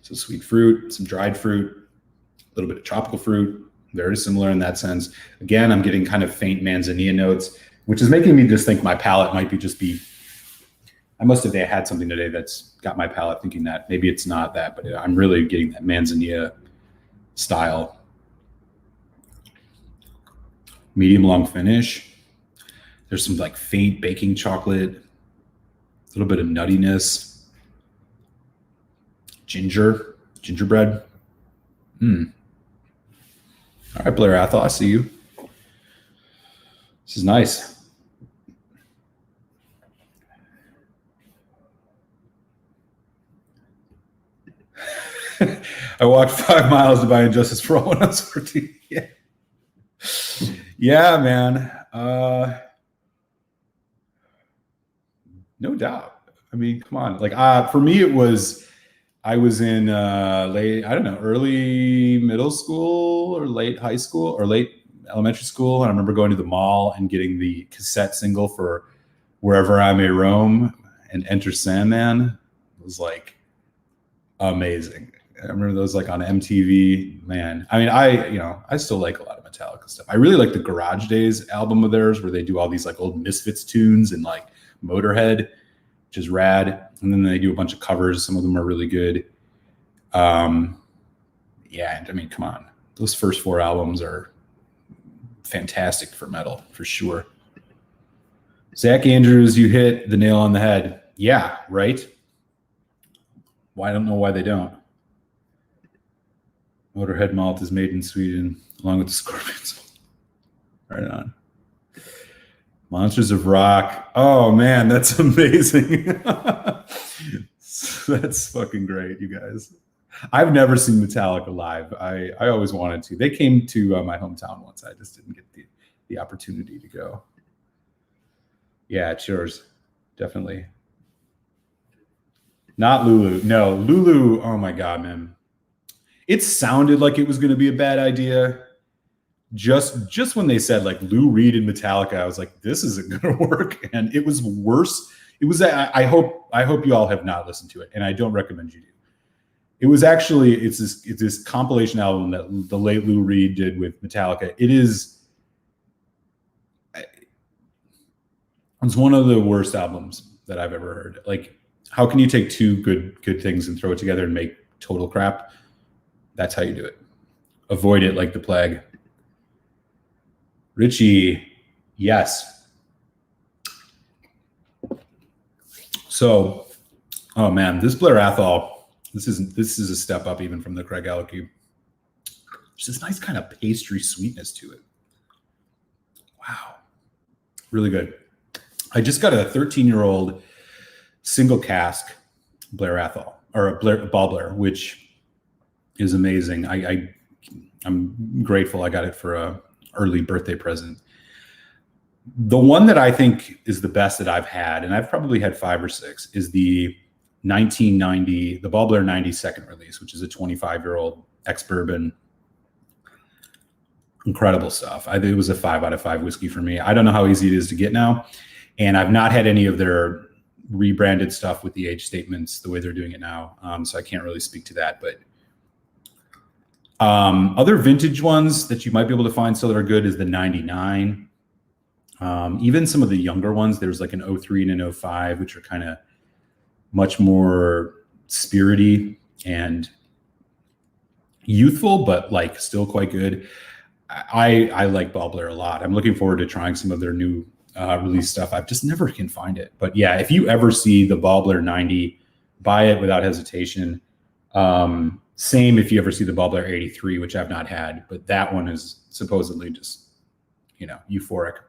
So sweet fruit, some dried fruit, a little bit of tropical fruit, very similar in that sense. Again, I'm getting kind of faint manzanilla notes, which is making me just think my palate might be I must have had something today that's got my palate thinking that maybe it's not that, but I'm really getting that manzanilla style. Medium long finish. There's some like faint baking chocolate, a little bit of nuttiness, gingerbread. All right, Blair Athol, I see you. This is nice. I walked 5 miles to buy Injustice for All when I was 14. Yeah, man. No doubt. I mean, come on. Like, for me, I was in early middle school or late high school or late elementary school. And I remember going to the mall and getting the cassette single for Wherever I May Roam and Enter Sandman. It was like amazing. I remember those like on MTV, man. I mean, I still like a lot of Metallica stuff. I really like the Garage Days album of theirs where they do all these like old Misfits tunes and like Motorhead, which is rad. And then they do a bunch of covers. Some of them are really good. Yeah, I mean, come on. Those first 4 albums are fantastic for metal, for sure. Zach Andrews, you hit the nail on the head. Yeah, right? I don't know why they don't. Motorhead malt is made in Sweden, along with the Scorpions. Right on. Monsters of Rock. Oh, man, that's amazing. That's fucking great, you guys. I've never seen Metallica live. I always wanted to. They came to my hometown once. I just didn't get the opportunity to go. Yeah, it's yours. Definitely. Not Lulu. No, Lulu. Oh, my God, man. It sounded like it was going to be a bad idea. Just when they said like Lou Reed and Metallica, I was like, this isn't going to work. And it was worse. It was. I hope you all have not listened to it, and I don't recommend you do. It was actually it's this compilation album that the late Lou Reed did with Metallica. It's one of the worst albums that I've ever heard. Like, how can you take 2 good things and throw it together and make total crap? That's how you do it. Avoid it like the plague. Richie, yes. So, oh man, this Blair Athol, this is a step up even from the Craig Elke. There's this nice kind of pastry sweetness to it. Wow, really good. I just got a 13-year-old single cask Blair Athol, or a Ball Blair, which is amazing. I'm grateful I got it for a early birthday present. The one that I think is the best that I've had, and I've probably had 5 or 6, is the 1990, the Ball Blair 90 second release, which is a 25-year-old ex-bourbon. Incredible stuff. It was a 5 out of 5 whiskey for me. I don't know how easy it is to get now, and I've not had any of their rebranded stuff with the age statements the way they're doing it now, so I can't really speak to that, but other vintage ones that you might be able to find still that are good is the 99. Even some of the younger ones, there's like an 03 and an 05, which are kind of much more spirity and youthful, but like still quite good. I like Ball Blair a lot. I'm looking forward to trying some of their new release stuff. I've just never can find it. But yeah, if you ever see the Ball Blair 90, buy it without hesitation. Same if you ever see the Ball Blair 83, which I've not had, but that one is supposedly just, euphoric.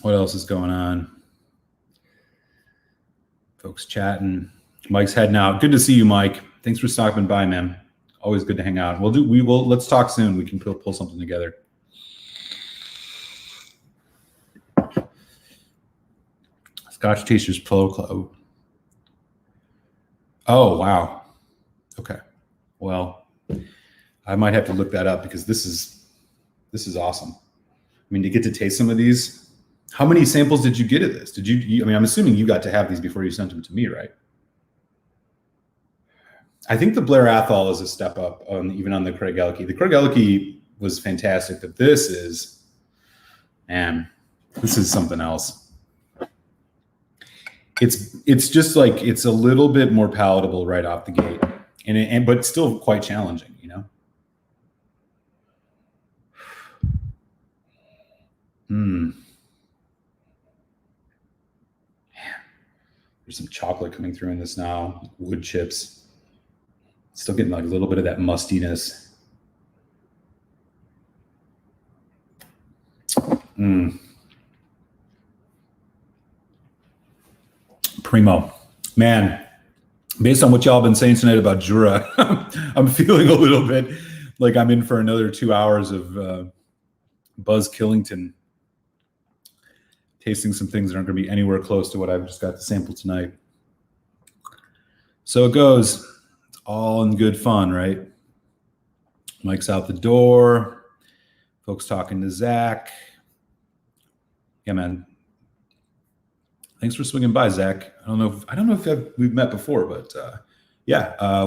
What else is going on? Folks chatting. Mike's heading out. Good to see you, Mike. Thanks for stopping by, man. Always good to hang out. Let's talk soon. We can pull something together. Scotch Tasters Polo Club. Oh, wow. Okay. Well, I might have to look that up because this is awesome. I mean, to get to taste some of these. How many samples did you get of this? I'm assuming you got to have these before you sent them to me, right? I think the Blair Athol is a step up even on the Craig Elke. The Craig Elke was fantastic. But this is something else. It's just like, it's a little bit more palatable right off the gate, but still quite challenging, you know? There's some chocolate coming through in this now, wood chips. Still getting like a little bit of that mustiness. Primo. Man, based on what y'all been saying tonight about Jura, I'm feeling a little bit like I'm in for another 2 hours of Buzz Killington, tasting some things that aren't going to be anywhere close to what I've just got to sample tonight. So it goes. It's all in good fun, right? Mike's out the door. Folks talking to Zach. Yeah, man. Thanks for swinging by, Zach. I don't know if we've met before, but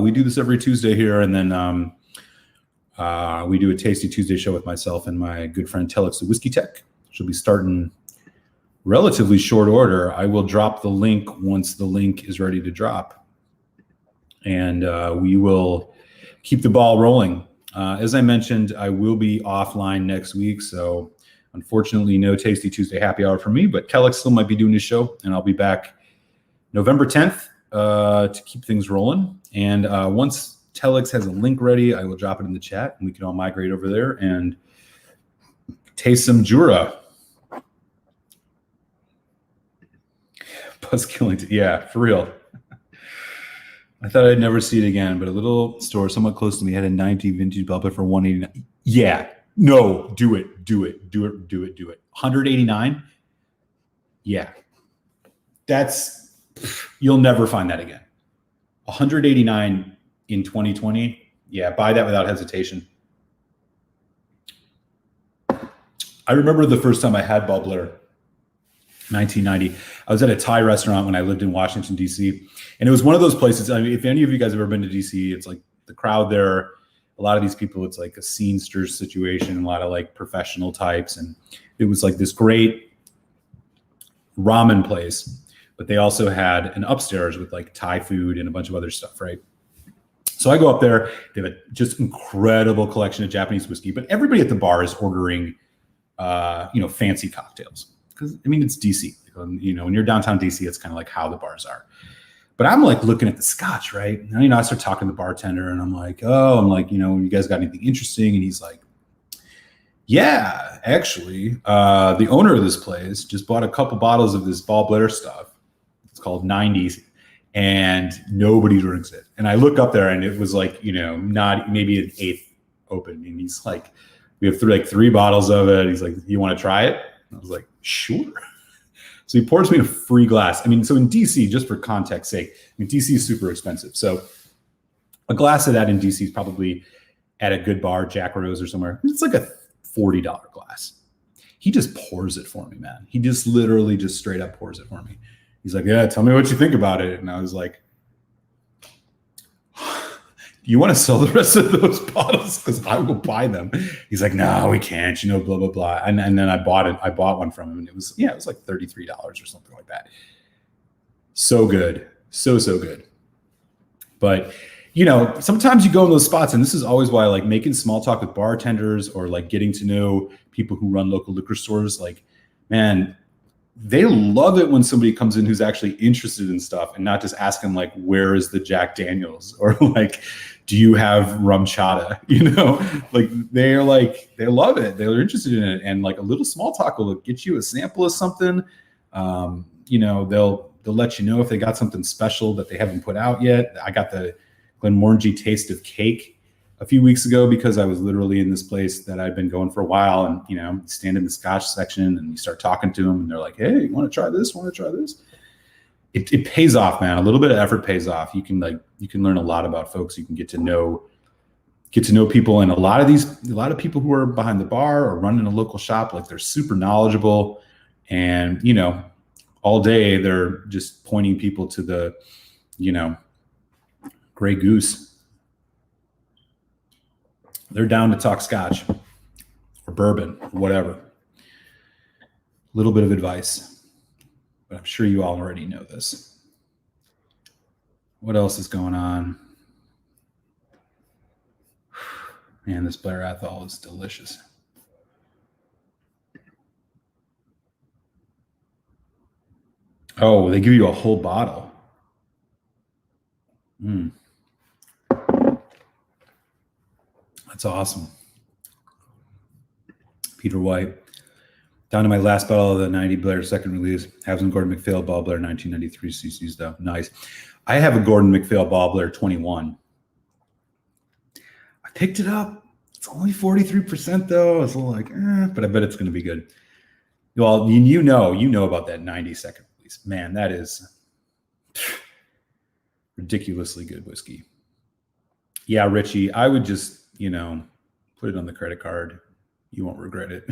we do this every Tuesday here, and then we do a Tasty Tuesday show with myself and my good friend Telex, the Whiskey Tech. She'll be starting relatively short order. I will drop the link once the link is ready to drop, and we will keep the ball rolling. As I mentioned, I will be offline next week, so unfortunately, no Tasty Tuesday happy hour for me, but Telex still might be doing his show, and I'll be back November 10th to keep things rolling. And once Telex has a link ready, I will drop it in the chat, and we can all migrate over there and taste some Jura. Buzz Killington, yeah, for real. I thought I'd never see it again, but a little store somewhat close to me had a 90 vintage Belpa for $189. Yeah. No, do it. 189? Yeah. You'll never find that again. 189 in 2020. Yeah, buy that without hesitation. I remember the first time I had bubbler, 1990. I was at a Thai restaurant when I lived in Washington, D.C. And it was one of those places. I mean, if any of you guys have ever been to D.C., it's like the crowd there. A lot of these people, it's like a scenester situation, a lot of like professional types. And it was like this great ramen place, but they also had an upstairs with like Thai food and a bunch of other stuff, right? So I go up there, they have a just incredible collection of Japanese whiskey, but everybody at the bar is ordering, fancy cocktails. Because, I mean, it's DC. When you're downtown DC, it's kind of like how the bars are. But I'm like looking at the scotch, right? And, I start talking to the bartender, and I'm like, you guys got anything interesting? And he's like, yeah, actually, the owner of this place just bought a couple bottles of this Ball Blair stuff. It's called 90s, and nobody drinks it. And I look up there, and it was like, not maybe an eighth open. And he's like, we have three bottles of it. He's like, you want to try it? And I was like, sure. So he pours me a free glass. I mean, so in DC, just for context sake, DC is super expensive. So a glass of that in DC is probably at a good bar, Jack Rose or somewhere. It's like a $40 glass. He just pours it for me, man. He just literally just straight up pours it for me. He's like, yeah, tell me what you think about it. And I was like, you want to sell the rest of those bottles? Because I will buy them. He's like, no, we can't, blah, blah, blah. And then I bought it. I bought one from him, and it was like $33 or something like that. So good. So good. But, sometimes you go in those spots, and this is always why I like making small talk with bartenders or like getting to know people who run local liquor stores. Like, man, they love it when somebody comes in who's actually interested in stuff and not just asking like, where is the Jack Daniels, or like, do you have rum chata? Like they love it. They're interested in it. And like a little small talk will get you a sample of something. They'll let you know if they got something special that they haven't put out yet. I got the Glenmorangie Taste of Cake a few weeks ago because I was literally in this place that I'd been going for a while, and stand in the Scotch section, and you start talking to them, and they're like, hey, you want to try this? It pays off, man. A little bit of effort pays off. You can learn a lot about folks. You can get to know people. And a lot of people who are behind the bar or running a local shop, like they're super knowledgeable, and, all day they're just pointing people to the, Grey Goose. They're down to talk Scotch. or bourbon, or whatever. A little bit of advice, but I'm sure you all already know this. What else is going on? Man, this Blair Athol is delicious. Oh, they give you a whole bottle. That's awesome. Peter White. Down to my last bottle of the 90 Blair second release. Have some Gordon MacPhail Ball Blair 1993 cc's though. Nice. I have a Gordon MacPhail Ball Blair 21. I picked it up. It's only 43% though. It's a little like, but I bet it's going to be good. Well, you know about that 90 second release. Man, that is ridiculously good whiskey. Yeah, Richie, I would just, put it on the credit card. You won't regret it.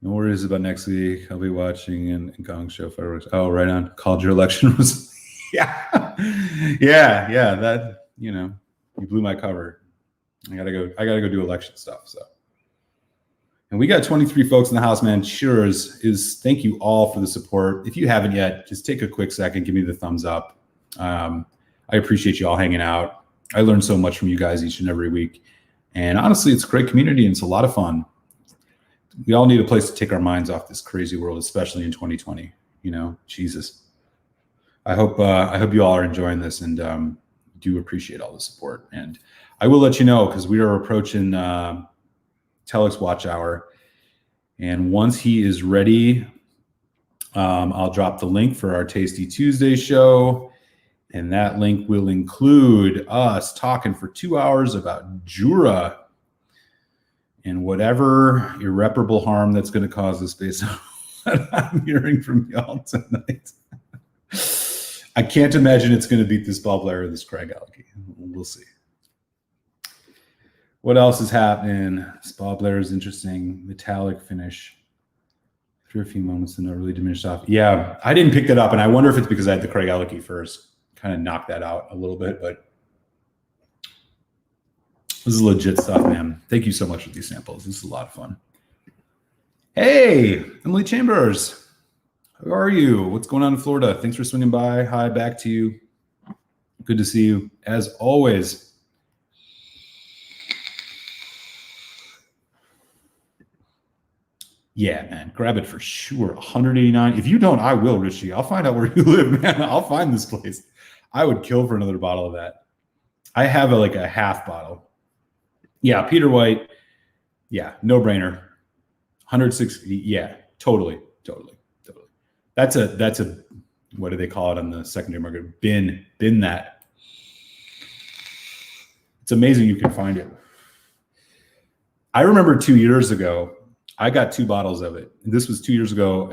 No worries about next week. I'll be watching in Gong Show fireworks. Oh, right on. Called your election was yeah. That, you blew my cover. I gotta go do election stuff. So, and we got 23 folks in the house, man. Is thank you all for the support. If you haven't yet, just take a quick second, give me the thumbs up. I appreciate you all hanging out. I learn so much from you guys each and every week. And honestly, it's a great community and it's a lot of fun. We all need a place to take our minds off this crazy world, especially in 2020. Jesus. I hope you all are enjoying this and do appreciate all the support. And I will let you know because we are approaching Telex Watch Hour. And once he is ready, I'll drop the link for our Tasty Tuesday show. And that link will include us talking for 2 hours about Jura and whatever irreparable harm that's going to cause us based on what I'm hearing from y'all tonight. I can't imagine it's going to beat this Ball Blair or this Craig Alki. We'll see. What else is happening? This Ball Blair is interesting. Metallic finish. After a few moments, and not really diminished off. Yeah, I didn't pick that up, and I wonder if it's because I had the Craig Alki first. Kind of knocked that out a little bit, but this is legit stuff, man. Thank you so much for these samples. This is a lot of fun. Hey, Emily Chambers. How are you? What's going on in Florida? Thanks for swinging by. Hi, back to you. Good to see you, as always. Yeah, man. Grab it for sure. 189. If you don't, I will, Richie. I'll find out where you live, man. I'll find this place. I would kill for another bottle of that. I have a half bottle. Yeah, Peter White. Yeah, no brainer. 160. Yeah, totally. That's a what do they call it on the secondary market? Bin that. It's amazing you can find it. I remember 2 years ago, I got 2 bottles of it. This was 2 years ago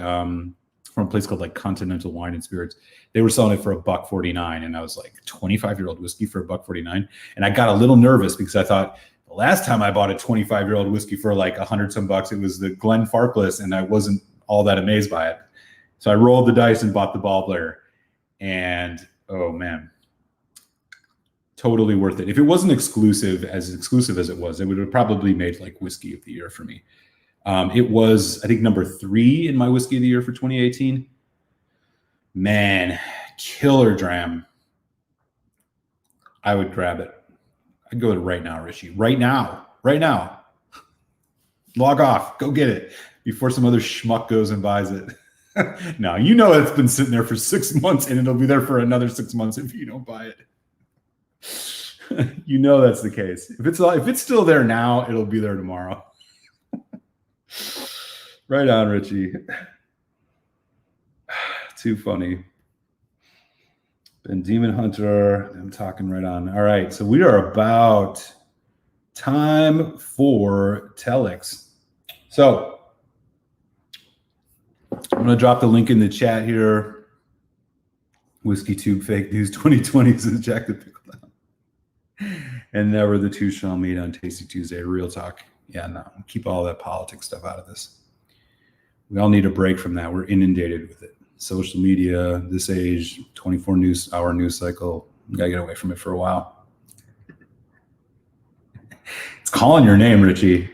from a place called Continental Wine and Spirits. They were selling it for $1.49, and I was like, 25-year-old whiskey for $1.49. And I got a little nervous because I thought the last time I bought a 25-year-old whiskey for like $100-some bucks, it was the Glen Farkless, and I wasn't all that amazed by it. So I rolled the dice and bought the Ball Blair, and oh man, totally worth it. If it wasn't exclusive as it was, it would have probably made like Whiskey of the Year for me. It was, I think, number 3 in my Whiskey of the Year for 2018. Man, killer dram. I would grab it. I'd go to it right now, Richie. Right now. Log off. Go get it before some other schmuck goes and buys it. No, it's been sitting there for 6 months, and it'll be there for another 6 months if you don't buy it. That's the case. If it's still there now, it'll be there tomorrow. Right on, Richie. Too funny. Ben Demon Hunter. I'm talking right on. All right, so we are about time for Telex. So I'm going to drop the link in the chat here. Whiskey Tube Fake News 2020 says Jack the Pickle Down. And never the two shall meet on Tasty Tuesday. Real talk. Yeah, no. Keep all that politics stuff out of this. We all need a break from that. We're inundated with it. Social media, this age, 24-hour news cycle. We got to get away from it for a while. It's calling your name, Richie.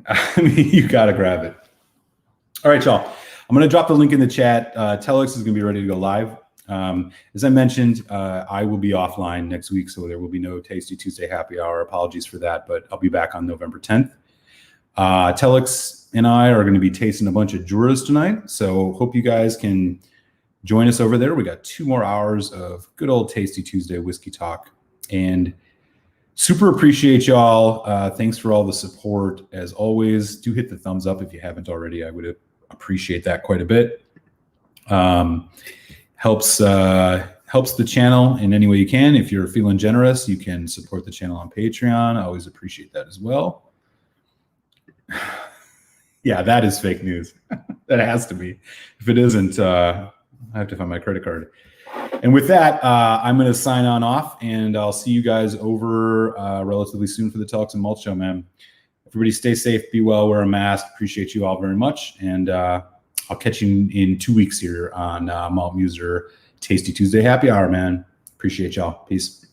I mean, you got to grab it. All right, y'all. I'm going to drop the link in the chat. Telex is going to be ready to go live. As I mentioned, I will be offline next week, so there will be no Tasty Tuesday happy hour. Apologies for that, but I'll be back on November 10th. Telex and I are going to be tasting a bunch of Juras tonight, so hope you guys can join us over there. We got 2 more hours of good old Tasty Tuesday whiskey talk, and super appreciate y'all. Thanks for all the support. As always, do hit the thumbs up if you haven't already. I would appreciate that quite a bit. Helps the channel in any way you can. If you're feeling generous, you can support the channel on Patreon. I always appreciate that as well. Yeah, that is fake news. That has to be. If it isn't, I have to find my credit card. And with that, I'm going to sign on off, and I'll see you guys over relatively soon for the Telex Malt Show, man. Everybody stay safe, be well, wear a mask. Appreciate you all very much. And I'll catch you in 2 weeks here on Malt Muser Tasty Tuesday Happy Hour, man. Appreciate y'all. Peace.